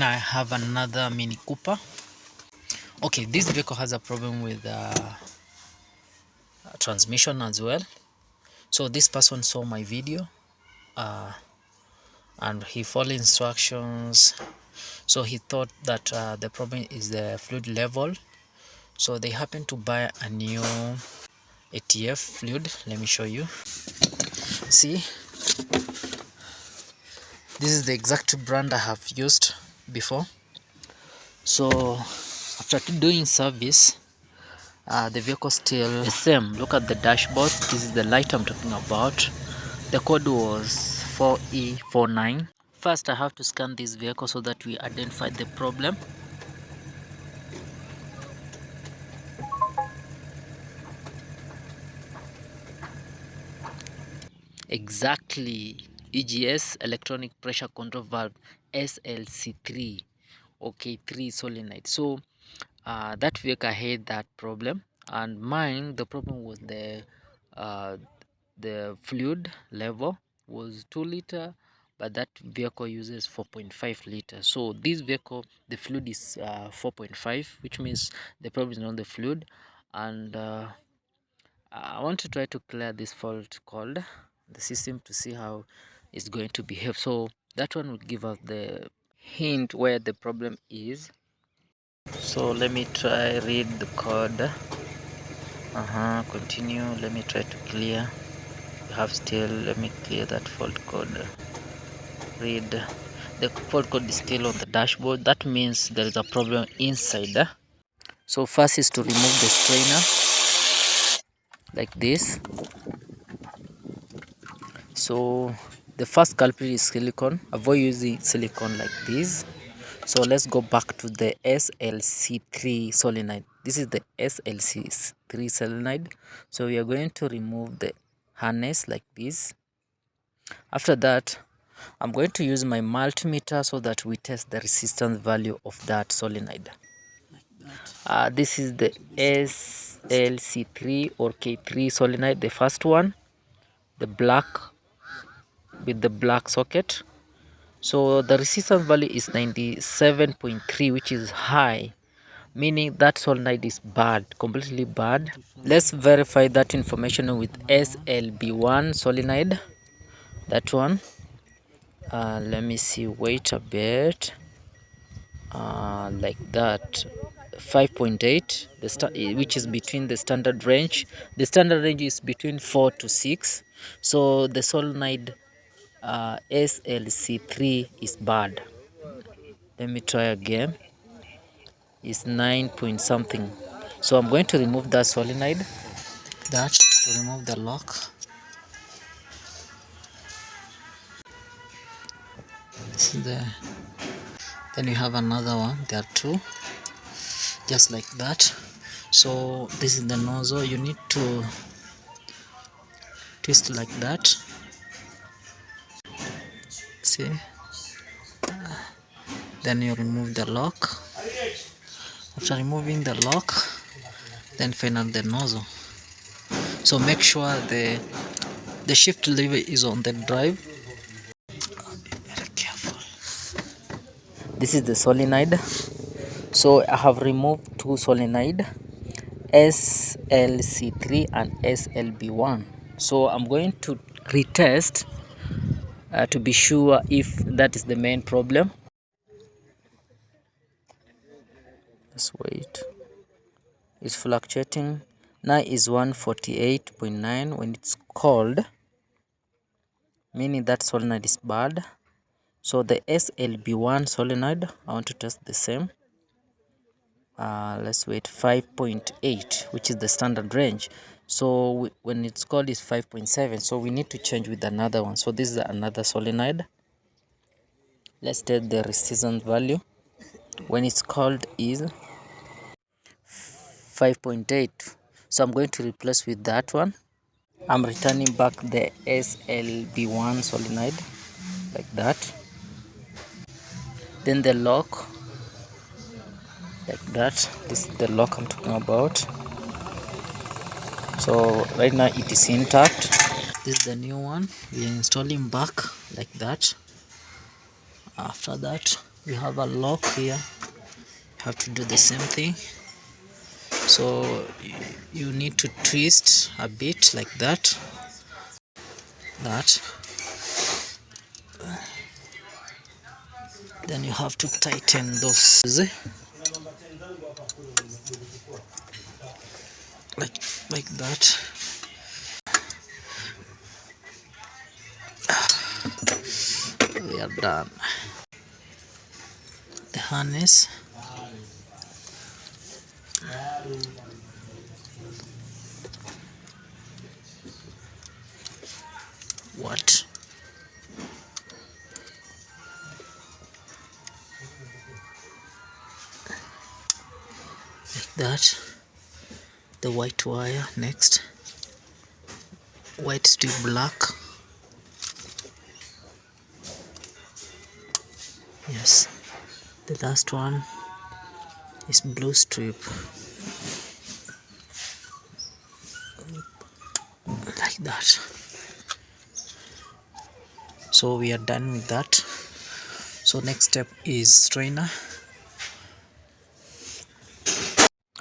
I have another Mini Cooper. Okay, this vehicle has a problem with transmission as well. So this person saw my video and he followed instructions. So he thought that the problem is the fluid level. So they happened to buy a new ATF fluid. Let me show you. See, this is the exact brand I have used before. So after doing service, the vehicle still the same. Look at the dashboard. This is the light I'm talking about. The code was 4E49. First I have to scan this vehicle so that we identify the problem. Exactly, EGS, electronic pressure control valve, SLC3 or K3 solenoid. So that vehicle had that problem, and mine, the problem was the fluid level was 2 liter, but that vehicle uses 4.5 liters. So this vehicle, the fluid is 4.5, which means the problem is not the fluid. And I want to try to clear this fault code the system to see how it's going to behave. So that one will give us the hint where the problem is. So let me try read the code. Continue. Let me try to clear. You have still, let me clear that fault code. Read. The fault code is still on the dashboard. That means there is a problem inside. So first is to remove the strainer like this. So the first culprit is silicone. Avoid using silicone like this. So let's go back to the SLC3 solenoid. This is the SLC3 solenoid. So we are going to remove the harness like this. After that, I'm going to use my multimeter so that we test the resistance value of that solenoid. This is the SLC3 or K3 solenoid, the first one, the black with the black socket. So the resistance value is 97.3, which is high, meaning that solenoid is bad, completely bad. Let's verify that information with SLB1 solenoid, that one. Let me see, wait a bit, like that, 5.8, which is between the standard range. The standard range is between 4 to 6. So the solenoid SLC3 is bad. Let me try again. It's 9 point something. So I'm going to remove that solenoid, that, to remove the lock. There. Then you have another one. There are two, just like that. So this is the nozzle. You need to twist like that. See, then you remove the lock. After removing the lock, then final the nozzle. So make sure the shift lever is on the drive. Be very careful. This is the solenoid. So I have removed two solenoid, SLC3 and SLB1. So I'm going to retest to be sure if that is the main problem. Let's wait. It's fluctuating. Now is 148.9 when it's cold, meaning that solenoid is bad. So the SLB1 solenoid, I want to test the same. Let's wait, 5.8, which is the standard range. So when it's cold is 5.7. So we need to change with another one. So this is another solenoid. Let's take the resistance value. When it's cold is 5.8. So I'm going to replace with that one. I'm returning back the SLB1 solenoid like that. Then the lock like that. This is the lock I'm talking about. So right now it is intact. This is the new one. We are installing back like that. After that, we have a lock here. You have to do the same thing. So you need to twist a bit like that. Then you have to tighten those like that. We are done. The harness. What? Like that. The white wire next. White to black. Yes. The last one is blue strip. Like that. So we are done with that. So next step is strainer.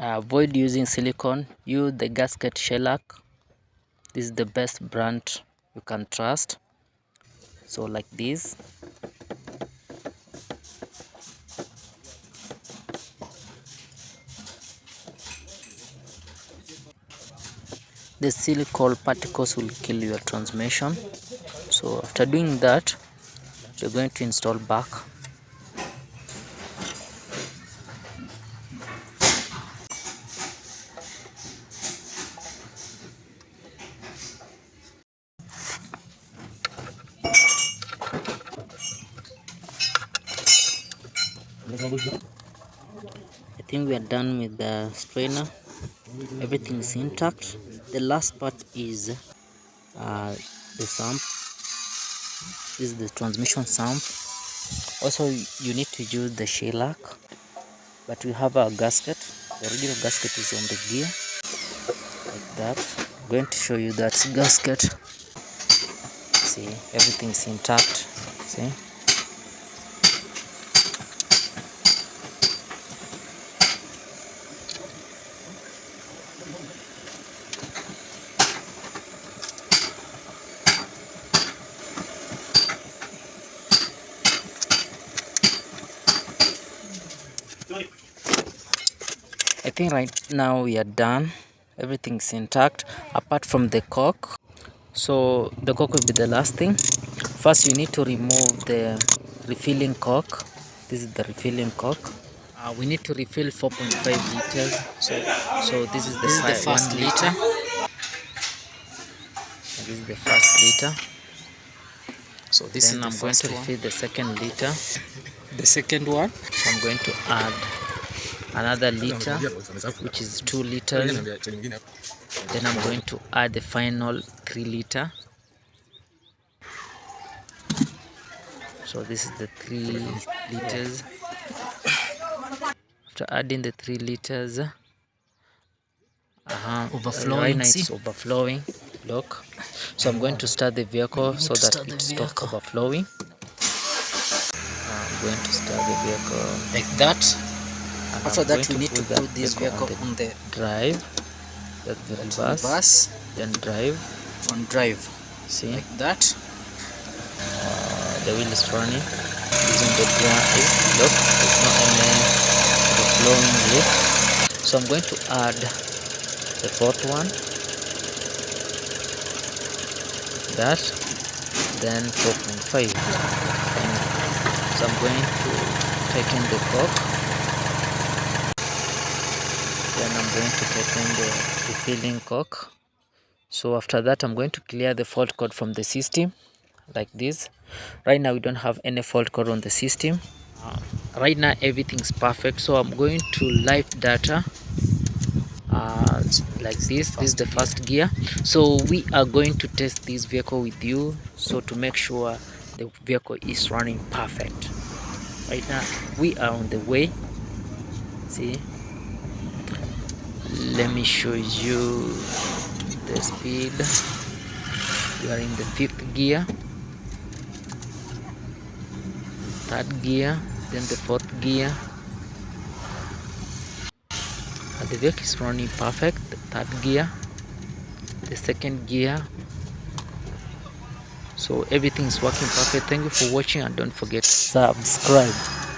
Avoid using silicone. Use the gasket shellac. This is the best brand you can trust. So like this. The silicone particles will kill your transmission. So after doing that, you're going to install back. I think we are done with the strainer. Everything is intact. The last part is the sump. This is the transmission sump. Also, you need to use the shellac, but we have our gasket. The original gasket is on the gear, like that. I'm going to show you that gasket. See, everything is intact. See. I think right now we are done. Everything's intact apart from the cork. So the cork will be the last thing. First you need to remove the refilling cork. This is the refilling cork. We need to refill 4.5 liters. So this is the first liter. This is the first liter. So this then I'm going to refill the second liter. The second one. So I'm going to add another liter, which is 2 liters. Then I'm going to add the final 3 liter. So this is the 3 liters. After adding the 3 liters, overflowing. Right now it's overflowing. Look. So I'm going to start the vehicle so that it stops overflowing. I'm going to start the vehicle like that. And after that we need to put this vehicle on the drive. That's the reverse. Then drive. On drive. See? Like that. The wheel is running. Using the drive. Look, there's not any overflowing here. So I'm going to add the fourth one. That. Then 4.5. So I'm going to tighten the cork. Then I'm going to tighten the refilling cork. So after that I'm going to clear the fault code from the system like this. Right now we don't have any fault code on the system. Right now everything's perfect. So I'm going to live data like this. This is the first gear. So we are going to test this vehicle with you, so to make sure the vehicle is running perfect. Right now we are on the way. See, let me show you the speed. We are in the 5th gear, 3rd gear, then the fourth gear, and the vehicle is running perfect. The third gear, the second gear, so everything is working perfect. Thank you for watching, and don't forget to subscribe.